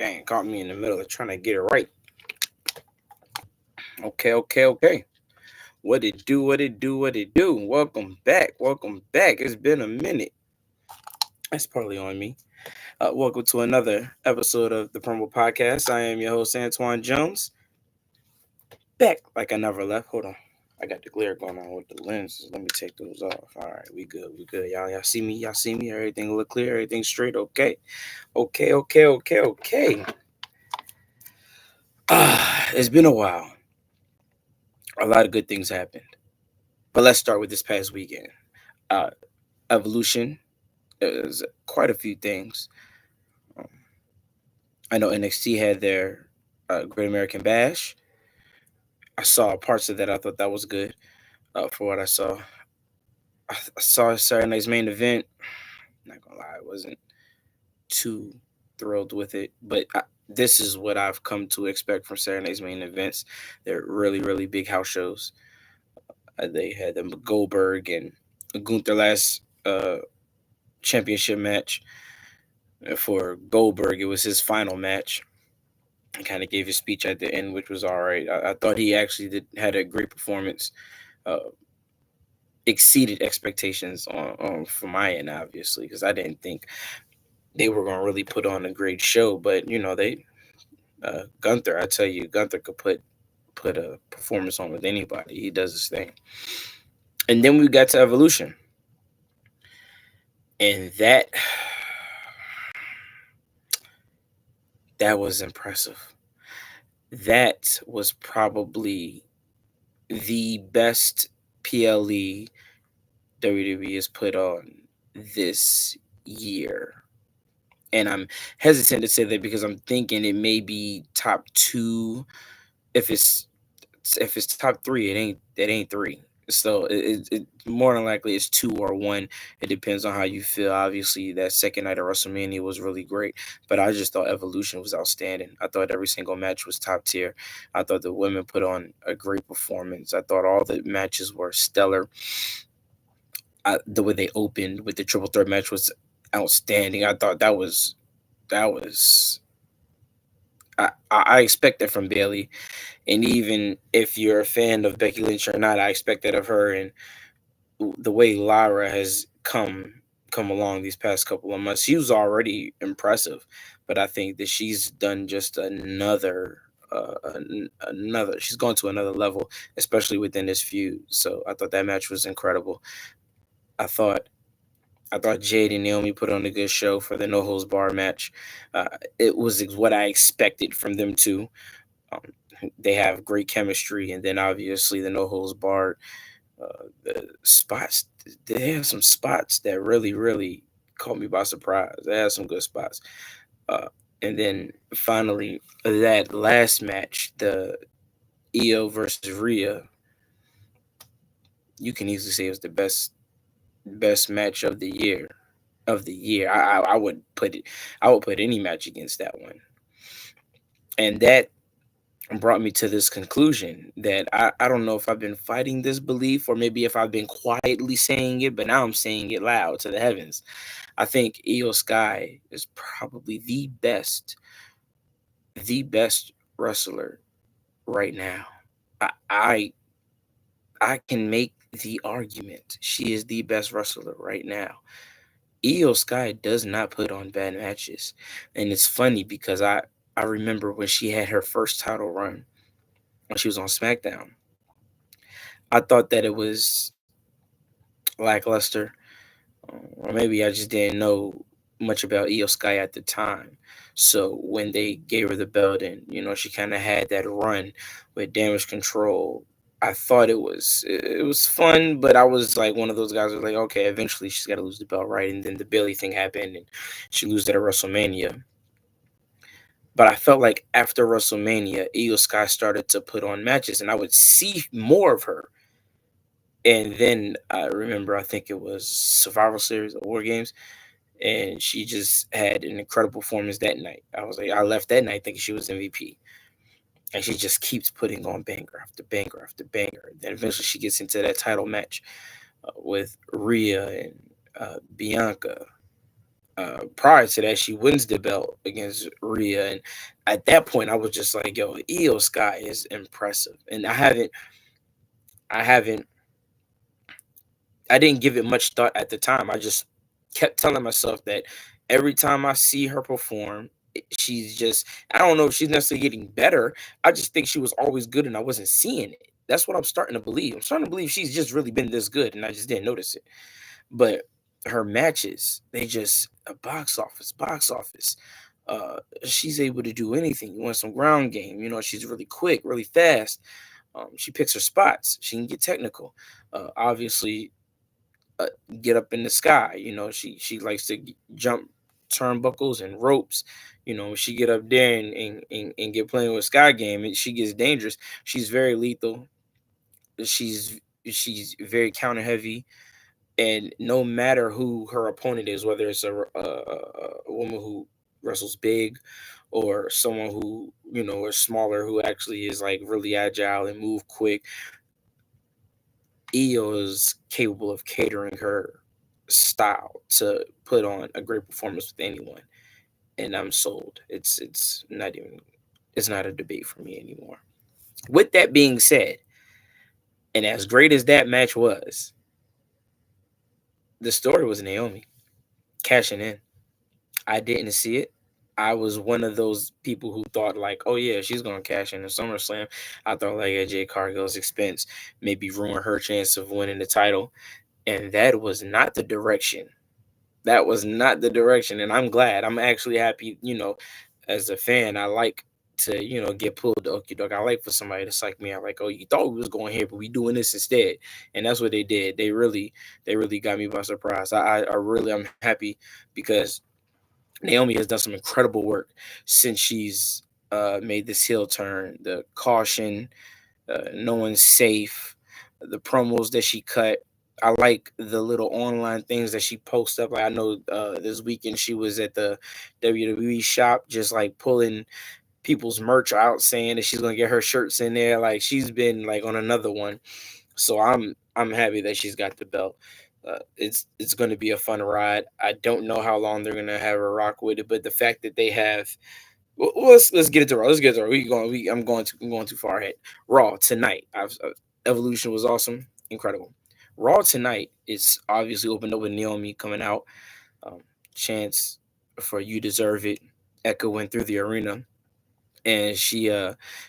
Dang, caught me in the middle of trying to get it right. Okay. What it do? What it do? What it do? Welcome back. Welcome back. It's been a minute. That's partly on me. Welcome to another episode of the Promo Podcast. I am your host, Antoine Jones. Back like I never left. Hold on. I got the glare going on with the lenses. Let me take those off. All right, we good. We good. Y'all see me? Y'all see me? Everything look clear? Everything straight? Okay. It's been a while. A lot of good things happened. But let's start with this past weekend. Uh, Evolution is quite a few things. Um, I know NXT had their Great American Bash. I saw parts of that. I thought that was good for what I saw. I saw Saturday night's main event. Not gonna lie, I wasn't too thrilled with it, but this is what I've come to expect from Saturday night's main events. They're really big house shows. They had the Goldberg and Gunther last championship match. For Goldberg, it was his final match. He kind of gave his speech at the end, which was all right. I thought he actually had a great performance, uh, exceeded expectations on from my end, obviously, because I didn't think they were going to really put on a great show. But they Gunther, I tell you, Gunther could put a performance on with anybody. He does his thing. And then we got to Evolution, and that was impressive. That was probably the best PLE WWE has put on this year. And I'm hesitant to say that because I'm thinking it may be top two. If it's top three, it ain't three. So it more than likely it's two or one. It depends on how you feel. Obviously, that second night of WrestleMania was really great, but I just thought Evolution was outstanding. I thought every single match was top tier. I thought the women put on a great performance. I thought all the matches were stellar. The way they opened with the triple threat match was outstanding. I thought that was I expect that from Bailey, and even if you're a fan of Becky Lynch or not, I expect that of her. And the way Lara has come along these past couple of months, she was already impressive, but I think that she's done just another. She's gone to another level, especially within this feud. So I thought that match was incredible. I thought I thought Jade and Naomi put on a good show for the No Holds Bar match. Uh, it was what I expected from them too. Um, they have great chemistry, and then obviously the No Holds Bar, the spots. They have some spots that really caught me by surprise. They have some good spots. Uh, and then finally that last match, the Io versus Rhea, you can easily say it was the best match of the year. I would put it. I would put any match against that one, and that brought me to this conclusion that I don't know if I've been fighting this belief or maybe if I've been quietly saying it, but now I'm saying it loud to the heavens. I think Io Sky is probably the best wrestler right now. I I, I can make the argument she is the best wrestler right now. Io Sky does not put on bad matches. And it's funny because I remember when she had her first title run when she was on SmackDown. I thought that it was lackluster, or maybe I just didn't know much about Io Sky at the time. So when they gave her the belt and she kind of had that run with Damage Control, I thought it was fun, but I was like one of those guys who was like, okay, eventually she's got to lose the belt, right? And then the Bailey thing happened, and she lose that at WrestleMania. But I felt like after WrestleMania, Io Sky started to put on matches, and I would see more of her. And then I remember, I think it was Survival Series or War Games, and she just had an incredible performance that night. I was like, I left that night thinking she was MVP, and she just keeps putting on banger after banger after banger. Then eventually she gets into that title match with Rhea and Bianca. Prior to that, she wins the belt against Rhea, and at that point, I was just like, "Yo, Io Sky is impressive," and I haven't, I didn't give it much thought at the time. I just kept telling myself that every time I see her perform, she's just, I don't know if she's necessarily getting better. I just think she was always good and I wasn't seeing it. That's what I'm starting to believe. I'm starting to believe she's just really been this good and I just didn't notice it. But her matches, they just a box office. She's able to do anything. You want some ground game, she's really quick, really fast. She picks her spots. She can get technical. Obviously, uh, get up in the sky. She likes to jump turnbuckles and ropes. She get up there and get playing with sky game, and she gets dangerous. She's very lethal. She's very counter heavy, and no matter who her opponent is, whether it's a woman who wrestles big or someone who is smaller who actually is like really agile and move quick, Io is capable of catering her style to put on a great performance with anyone, and I'm sold. It's not a debate for me anymore. With that being said, and as great as that match was, the story was Naomi cashing in. I didn't see it. I was one of those people who thought like, oh yeah, she's gonna cash in SummerSlam. I thought like at Jay Cargill's expense, maybe ruin her chance of winning the title, and that was not the direction. That was not the direction, and I'm glad. I'm actually happy. As a fan, I like to get pulled to okie doke. I like for somebody to psych me out, like, oh, you thought we was going here, but we doing this instead, and that's what they did. They really got me by surprise. I'm happy because Naomi has done some incredible work since she's made this heel turn. The caution, no one's safe, the promos that she cut. I like the little online things that she posts up. Like I know this weekend she was at the WWE shop, just like pulling people's merch out, saying that she's gonna get her shirts in there. Like she's been like on another one. So I'm happy that she's got the belt. It's going to be a fun ride. I don't know how long they're going to have her rock with it, but the fact that they have, well, let's get it to Raw. Let's get it to Raw. I'm going too far ahead. Raw tonight. Evolution was awesome, incredible. Raw tonight is obviously opened up with Naomi coming out. Um, Chance for "You Deserve It" echoing through the arena, and she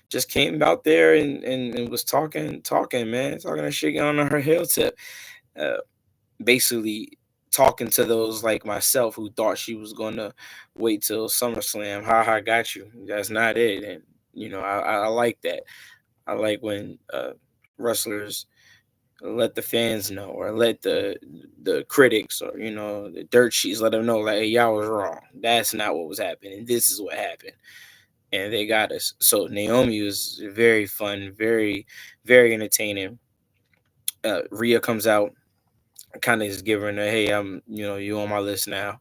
just came out there and was talking, man, talking her shit on her heel tip, uh, basically talking to those like myself who thought she was gonna wait till SummerSlam. Ha, got you. That's not it. And I like that. I like when wrestlers let the fans know, or let the critics, or the dirt sheets, let them know like, hey, y'all was wrong. That's not what was happening. This is what happened, and they got us. So Naomi was very fun, very, very entertaining. Rhea comes out, kind of is giving her, hey, you on my list now.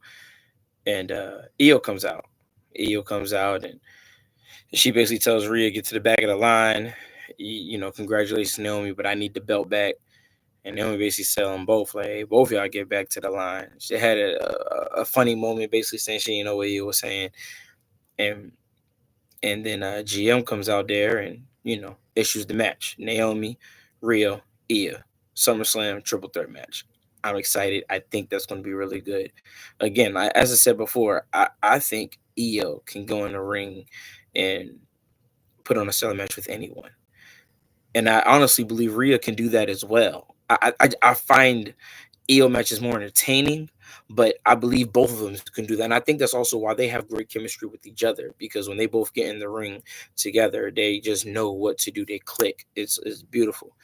And Io comes out. Io comes out and she basically tells Rhea, get to the back of the line. Congratulations, Naomi, but I need the belt back. And Naomi basically tell them both, like, hey, both of y'all get back to the line. She had a funny moment, basically saying she didn't know what Io was saying. And then GM comes out there and issues the match: Naomi, Rio, Io, SummerSlam triple threat match. I'm excited. I think that's going to be really good. Again, as I said before, I think Io can go in the ring and put on a selling match with anyone, and I honestly believe Rhea can do that as well. I find Io matches more entertaining, but I believe both of them can do that. And I think that's also why they have great chemistry with each other, because when they both get in the ring together, they just know what to do. They click. It's beautiful.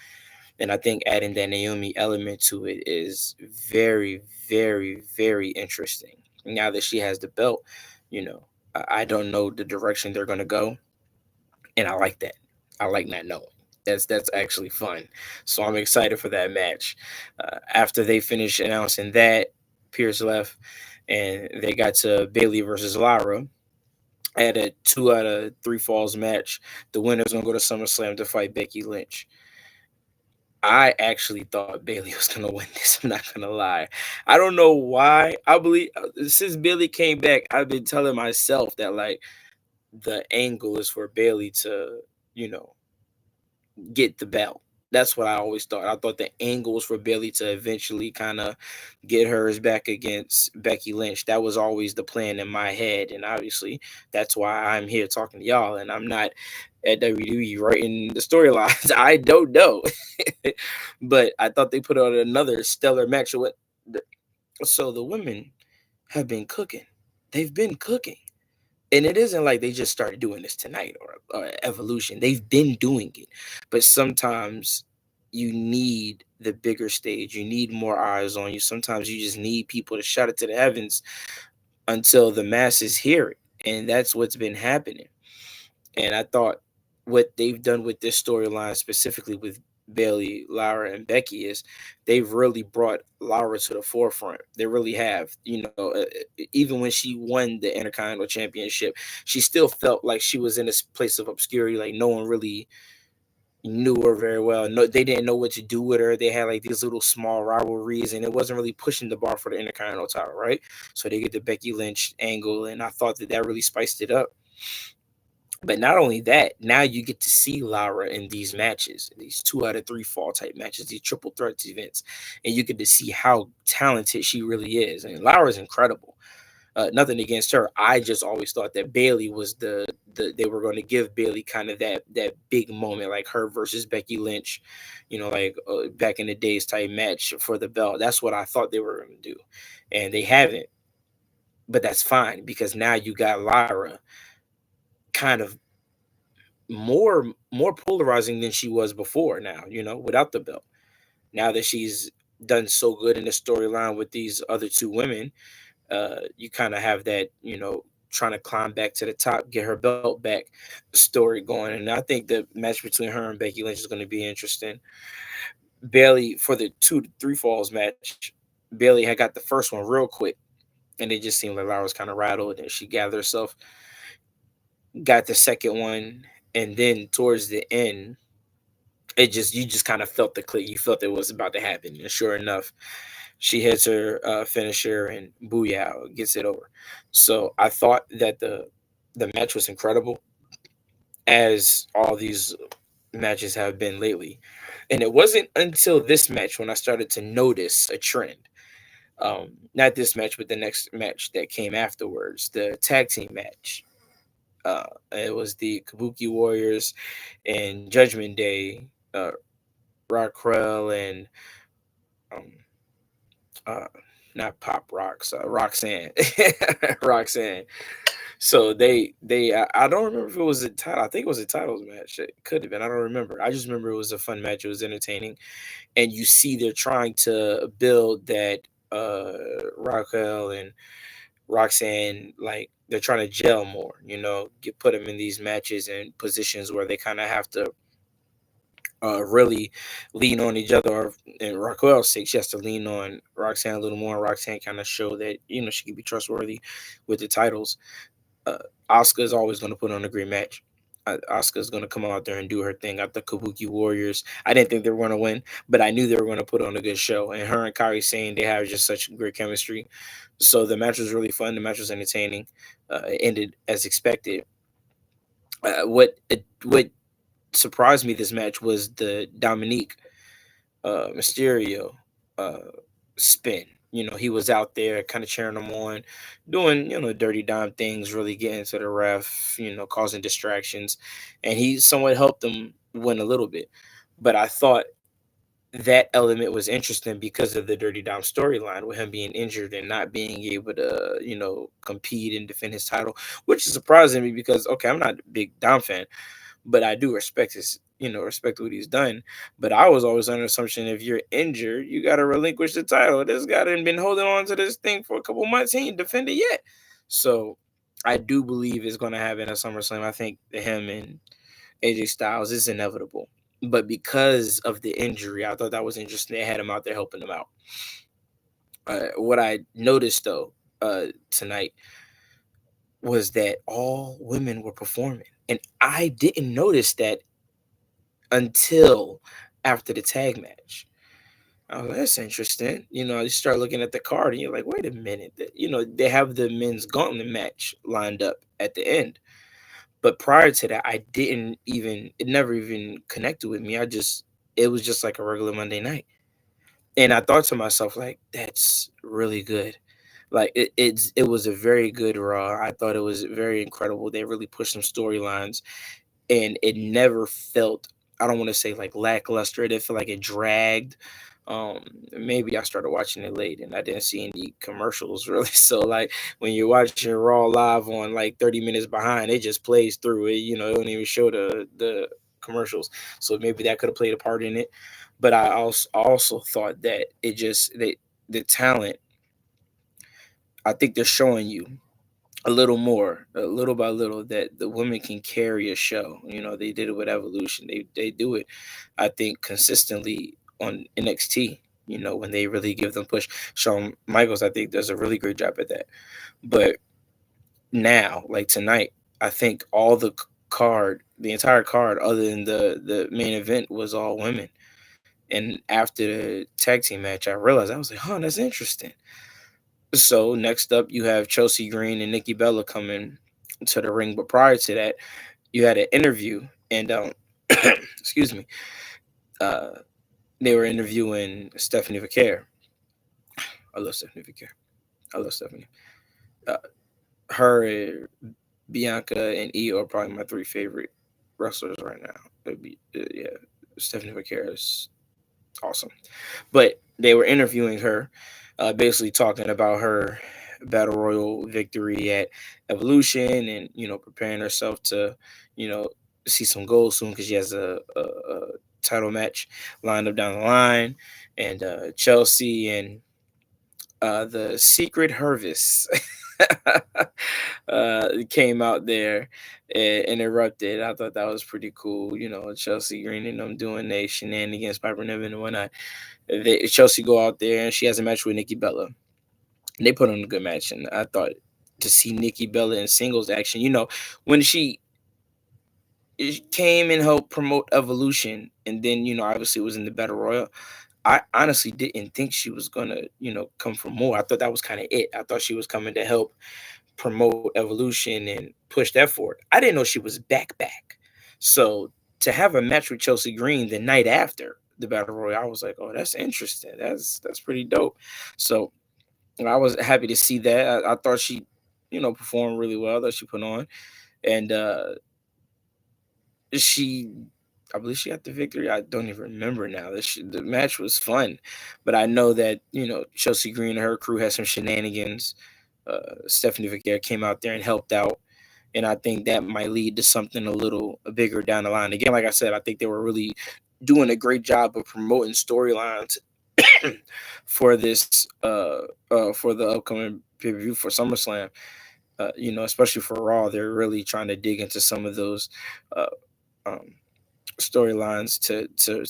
And I think adding that Naomi element to it is very, very, very interesting. Now that she has the belt, you know, I don't know the direction they're gonna go, and I like that. I like not knowing. That's actually fun. So I'm excited for that match. After they finish announcing that, Pierce left, and they got to Bailey versus Lara. I had a 2 out of 3 falls match. The winner's gonna go to SummerSlam to fight Becky Lynch. I actually thought Bailey was gonna win this. I'm not gonna lie. I don't know why. I believe since Bailey came back, I've been telling myself that like the angle is for Bailey to, you know, get the belt. That's what I always thought. I thought the angle was for Bailey to eventually kind of get hers back against Becky Lynch. That was always the plan in my head, and obviously that's why I'm here talking to y'all. And I'm not at WWE writing the storylines. I don't know, but I thought they put on another stellar match. So the women have been cooking. They've been cooking. And it isn't like they just started doing this tonight or evolution. They've been doing it. But sometimes you need the bigger stage. You need more eyes on you. Sometimes you just need people to shout it to the heavens until the masses hear it. And that's what's been happening. And I thought what they've done with this storyline, specifically with Bailey, Lara, and Becky, is they've really brought Lara to the forefront. They really have. Even when she won the Intercontinental Championship, she still felt like she was in this place of obscurity. Like no one really knew her very well. No, they didn't know what to do with her. They had like these little small rivalries, and it wasn't really pushing the bar for the Intercontinental title, right? So they get the Becky Lynch angle, and I thought that that really spiced it up. But not only that, now you get to see Lara in these matches, these 2 out of 3 fall type matches, these triple threats events, and you get to see how talented she really is. And Lara's incredible. Nothing against her. I just always thought that Bailey was they were going to give Bailey kind of that big moment, like her versus Becky Lynch, like back in the days type match for the belt. That's what I thought they were going to do, and they haven't. But that's fine because now you got Lara kind of more polarizing than she was before now, without the belt. Now that she's done so good in the storyline with these other two women, you kind of have that, trying to climb back to the top, get her belt back story going. And I think the match between her and Becky Lynch is going to be interesting. Bailey, for the 2 to 3 falls match, Bailey had got the first one real quick, and it just seemed like Lara was kind of rattled, and she gathered herself, got the second one, and then towards the end, you just kind of felt the click. You felt it was about to happen, and sure enough, she hits her finisher, and booyah, gets it over. So I thought that the match was incredible, as all these matches have been lately. And it wasn't until this match when I started to notice a trend. Not this match, but the next match that came afterwards, the tag team match. It was the Kabuki Warriors and Judgment Day, Raquel and um, uh, not Pop Rocks, Roxanne, Roxanne. So I don't remember if it was a title. I think it was a titles match. It could have been. I don't remember. I just remember it was a fun match. It was entertaining, and you see they're trying to build that Raquel and Roxanne, like they're trying to gel more. Get put them in these matches and positions where they kind of have to really lean on each other. Or in Raquel's sake, she has to lean on Roxanne a little more. Roxanne kind of show that she can be trustworthy with the titles. uh, Asuka is always going to put on a great match. Asuka is going to come out there and do her thing. At the Kabuki Warriors, I didn't think they were going to win, but I knew they were going to put on a good show. And her and Kairi Sane, they have just such great chemistry. So the match was really fun. The match was entertaining. It ended as expected. What surprised me this match was the Dominique Mysterio uh, spin. He was out there kind of cheering them on, doing, dirty dime things, really getting to the ref, causing distractions. And he somewhat helped them win a little bit. But I thought that element was interesting because of the dirty dime storyline with him being injured and not being able to, compete and defend his title, which is surprising me because, okay, I'm not a big Dom fan, but I do respect respect what he's done. But I was always under assumption if you're injured, you got to relinquish the title. This guy done been holding on to this thing for a couple months. He ain't defended yet. So I do believe it's going to happen at SummerSlam. I think him and AJ Styles is inevitable. But because of the injury, I thought that was interesting. They had him out there helping him out. What I noticed though tonight was that all women were performing, and I didn't notice that until after the tag match. I was like, that's interesting. You start looking at the card and you're like, wait a minute. They have the men's gauntlet match lined up at the end. But prior to that, it never even connected with me. It was just like a regular Monday night. And I thought to myself, like, that's really good. Like it was a very good Raw. I thought it was very incredible. They really pushed some storylines, and it never felt, I don't want to say like lackluster. It didn't feel like it dragged. Maybe I started watching it late and I didn't see any commercials really. So like when you're watching Raw live on like 30 minutes behind, it just plays through it. It don't even show the commercials. So maybe that could have played a part in it. But I also thought that the talent, I think they're showing you a little more, little by little, that the women can carry a show. They did it with Evolution. They do it, I think, consistently on NXT. When they really give them push. Shawn Michaels, I think, does a really great job at that. But now, like tonight, I think the entire card, other than the main event, was all women. And after the tag team match, I realized, I was like, "Huh, that's interesting." So next up, you have Chelsea Green and Nikki Bella coming to the ring. But prior to that, you had an interview, and excuse me, uh, they were interviewing Stephanie Vaquer. I love Stephanie Vaquer. I love Stephanie. Uh, her, Bianca, and Io are probably my three favorite wrestlers right now. Yeah, Stephanie Vaquer is awesome. But they were interviewing her, basically talking about her battle royal victory at Evolution, and preparing herself to you know see some goals soon because she has a title match lined up down the line. And Chelsea and the Secret Hervis came out there and erupted. I thought that was pretty cool. Chelsea Green and them doing their shenanigans, Piper Niven and whatnot. Chelsea go out there and she has a match with Nikki Bella. And they put on a good match, and I thought to see Nikki Bella in singles action, when she came and helped promote Evolution, and then obviously was in the Battle Royal. I honestly didn't think she was gonna come for more. I thought that was kind of it. I thought she was coming to help promote Evolution and push that forward. I didn't know she was back. So to have a match with Chelsea Green the night after the Battle Royal, I was like, oh, that's interesting. That's pretty dope. So I was happy to see that. I thought she, performed really well. That she put on, and she, I believe she got the victory. I don't even remember now. The match was fun, but I know that Chelsea Green and her crew had some shenanigans. Stephanie Vaquer came out there and helped out, and I think that might lead to something a bigger down the line. Again, like I said, I think they were really doing a great job of promoting storylines for this for the upcoming pay-per-view for SummerSlam. Especially for Raw, they're really trying to dig into some of those uh, um, storylines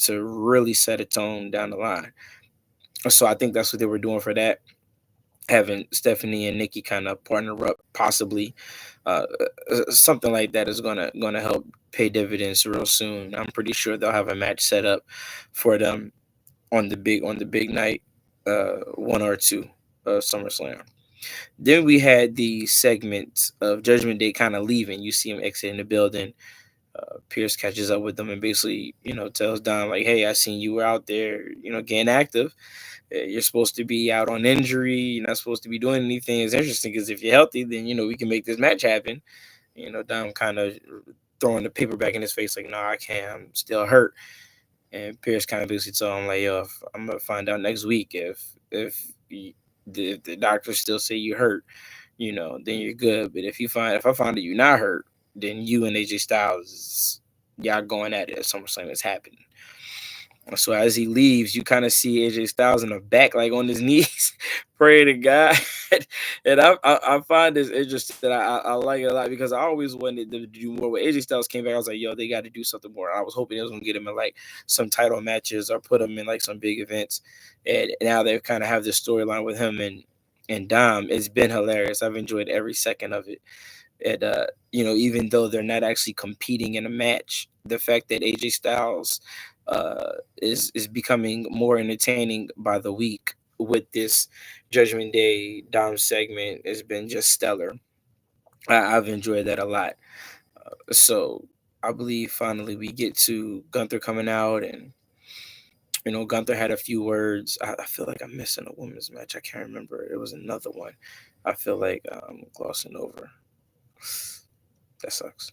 to really set a tone down the line. So I think that's what they were doing for that, having Stephanie and Nikki kind of partner up, possibly. Something like that is gonna help pay dividends real soon. I'm pretty sure they'll have a match set up for them on the big night, 1 or 2 of SummerSlam. Then we had the segment of Judgment Day kind of leaving. You see him exiting the building. Pierce catches up with them and basically, tells Dom like, "Hey, I seen you were out there, getting active. You're supposed to be out on injury. You're not supposed to be doing anything. It's interesting because if you're healthy, then we can make this match happen." Dom kind of throwing the paper back in his face like, "No, I can't. I'm still hurt." And Pierce kind of basically told him like, "Yo, I'm gonna find out next week if the doctors still say you hurt, then you're good. But if I find that you're not hurt, then you and AJ Styles, y'all going at it at SummerSlam is happening." So as he leaves, you kind of see AJ Styles in the back, like on his knees, praying to God. And I find this interesting. I like it a lot because I always wanted them to do more. When AJ Styles came back, I was like, yo, they got to do something more. I was hoping they was gonna get him in like some title matches or put him in like some big events. And now they kind of have this storyline with him and Dom. It's been hilarious. I've enjoyed every second of it. And even though they're not actually competing in a match, the fact that AJ Styles is becoming more entertaining by the week with this Judgment Day Dom segment. Has been just stellar. I've enjoyed that a lot. So I believe finally we get to Gunther coming out, and Gunther had a few words. I feel like I'm missing a women's match. I can't remember. It was another one. I feel like I'm glossing over. That sucks.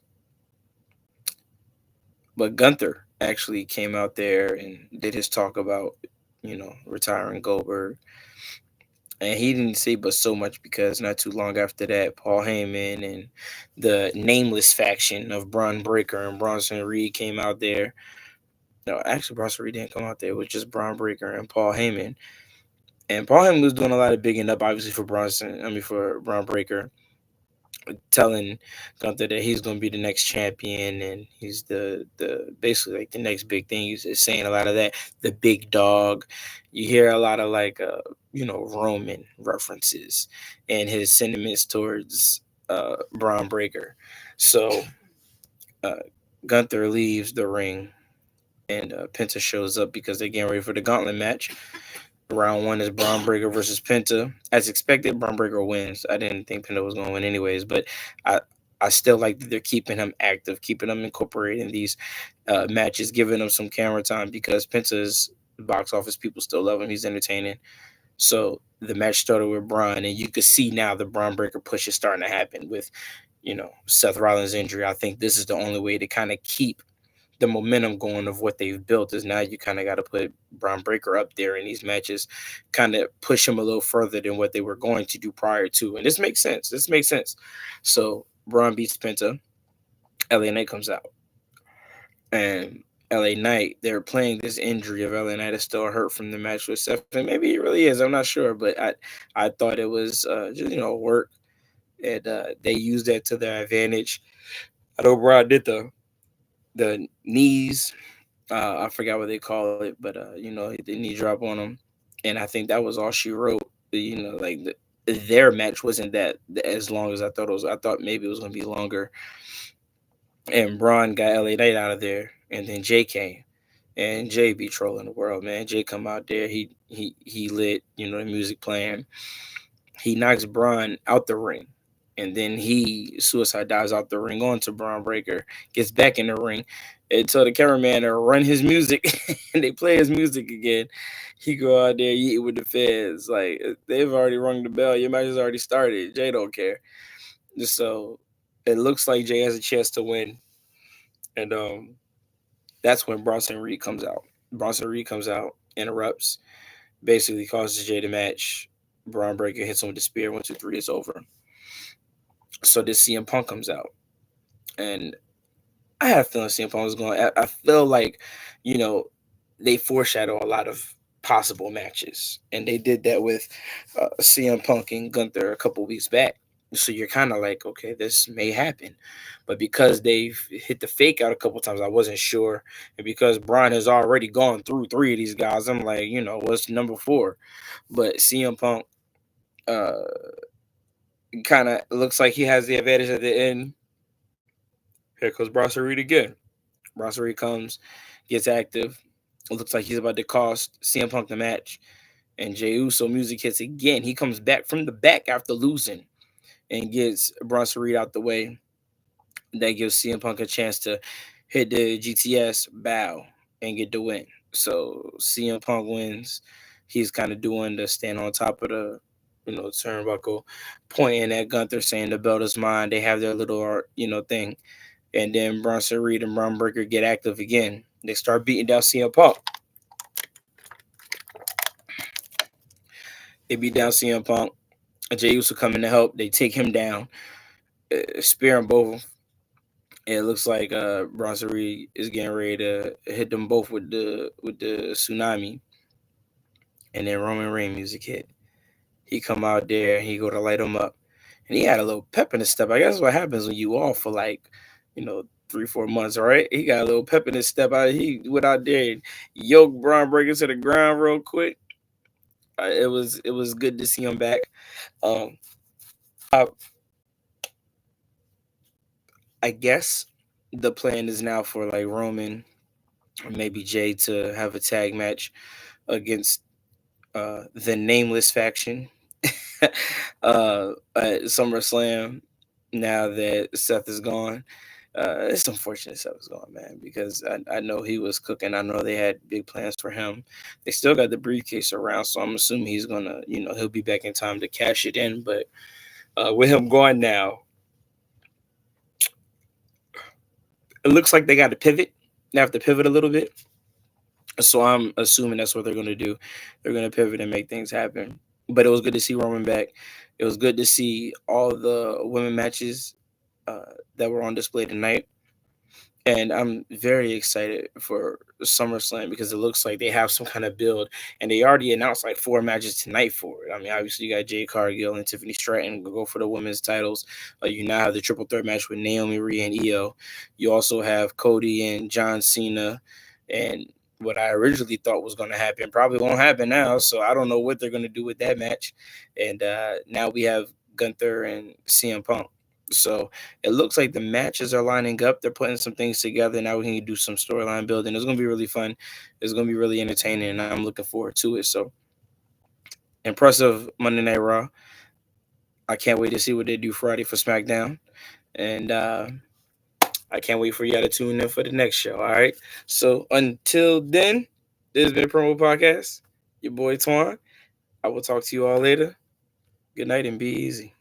But Gunther actually came out there and did his talk about, retiring Goldberg. And he didn't say but so much because not too long after that, Paul Heyman and the nameless faction of Braun Breaker and Bronson Reed came out there. No, actually, Bronson Reed didn't come out there. It was just Braun Breaker and Paul Heyman. And Paul Heyman was doing a lot of bigging up, obviously, for Braun Breaker, telling Gunther that he's going to be the next champion and he's the basically like the next big thing. He's just saying a lot of that. The big dog. You hear a lot of like Roman references and his sentiments towards Braun Breaker. So uh, Gunther leaves the ring and Penta shows up because they're getting ready for the gauntlet match. Round one is Braun Breaker versus Penta. As expected, Braun Breaker wins. I didn't think Penta was going to win anyways, but I I still like that they're keeping him active, keeping him incorporated in these matches, giving him some camera time because Penta's box office people still love him. He's entertaining. So the match started with Braun, and you could see now the Braun Breaker push is starting to happen with Seth Rollins' injury. I think this is the only way to kind of keep the momentum going of what they've built is now you kind of got to put Braun Breaker up there in these matches, kind of push him a little further than what they were going to do prior to. And this makes sense. This makes sense. So Braun beats Penta. LA Knight comes out. And LA Knight, they're playing this injury of LA Knight is still hurt from the match with Seth. And maybe he really is. I'm not sure. But I thought it was just, work. And they used that to their advantage. I know Braun did the knees. I forgot what they call it, but the knee drop on him, and I think that was all she wrote. Like their match wasn't that as long as I thought it was. I thought maybe it was gonna be longer. And Braun got LA Knight out of there, and then Jay came, and Jay be trolling the world, man. Jay come out there, he lit, the music playing. He knocks Braun out the ring. And then he suicide dives out the ring onto Braun Breaker, gets back in the ring, and tell the cameraman to run his music, and they play his music again. He go out there, eat with the feds. Like they've already rung the bell. Your match has already started. Jay don't care. So it looks like Jay has a chance to win, and that's when Bronson Reed comes out. Bronson Reed comes out, interrupts, basically causes Jay to match. Braun Breaker hits him with the spear. 1, 2, 3. It's over. So this CM Punk comes out, and I had a feeling CM Punk was going. I feel like, you know, they foreshadow a lot of possible matches, and they did that with CM Punk and Gunther a couple weeks back. So you're kind of like, okay, this may happen, but because they've hit the fake out a couple times, I wasn't sure, and because Brian has already gone through three of these guys, I'm like, what's number four? But CM Punk uh, kind of looks like he has the advantage at the end. Here comes Bronson Reed again. Bronson Reed comes, gets active. It looks like he's about to cost CM Punk the match. And Jey Uso music hits again. He comes back from the back after losing and gets Bronson Reed out the way. That gives CM Punk a chance to hit the GTS bow and get the win. So CM Punk wins. He's kind of doing the stand on top of the turnbuckle, pointing at Gunther, saying the belt is mine. They have their little thing. And then Bronson Reed and Braun Breaker get active again. They start beating down CM Punk. They beat down CM Punk. Jey Uso coming to help. They take him down, spearing both. And it looks like Bronson Reed is getting ready to hit them both with the tsunami. And then Roman Reigns music hit. He come out there and he go to light him up. And he had a little pep in his step. I guess what happens when you off for like, 3, 4 months, right? He got a little pep in his step. He went out there and yoked Braun Breaker to the ground real quick. It was good to see him back. Um, I, I guess the plan is now for like Roman. or maybe Jay to have a tag match against the nameless faction at SummerSlam. Now that Seth is gone, it's unfortunate Seth is gone, man, because I know he was cooking. I know they had big plans for him. They still got the briefcase around, so I'm assuming he's gonna, he'll be back in time to cash it in. But with him gone now, it looks like they got to pivot. They have to pivot a little bit. So I'm assuming that's what they're going to do. They're going to pivot and make things happen. But it was good to see Roman back. It was good to see all the women matches that were on display tonight. And I'm very excited for SummerSlam because it looks like they have some kind of build, and they already announced like 4 matches tonight for it. I mean, obviously you got Jade Cargill and Tiffany Stratton go for the women's titles. You now have the triple threat match with Naomi, Rhea, and Io. You also have Cody and John Cena, and what I originally thought was going to happen probably won't happen now. So I don't know what they're going to do with that match. And now we have Gunther and CM Punk. So it looks like the matches are lining up. They're putting some things together. Now we can do some storyline building. It's going to be really fun. It's going to be really entertaining, and I'm looking forward to it. So impressive Monday Night Raw. I can't wait to see what they do Friday for SmackDown. And I can't wait for y'all to tune in for the next show. All right. So until then, this has been a promo podcast. Your boy Twan. I will talk to you all later. Good night and be easy.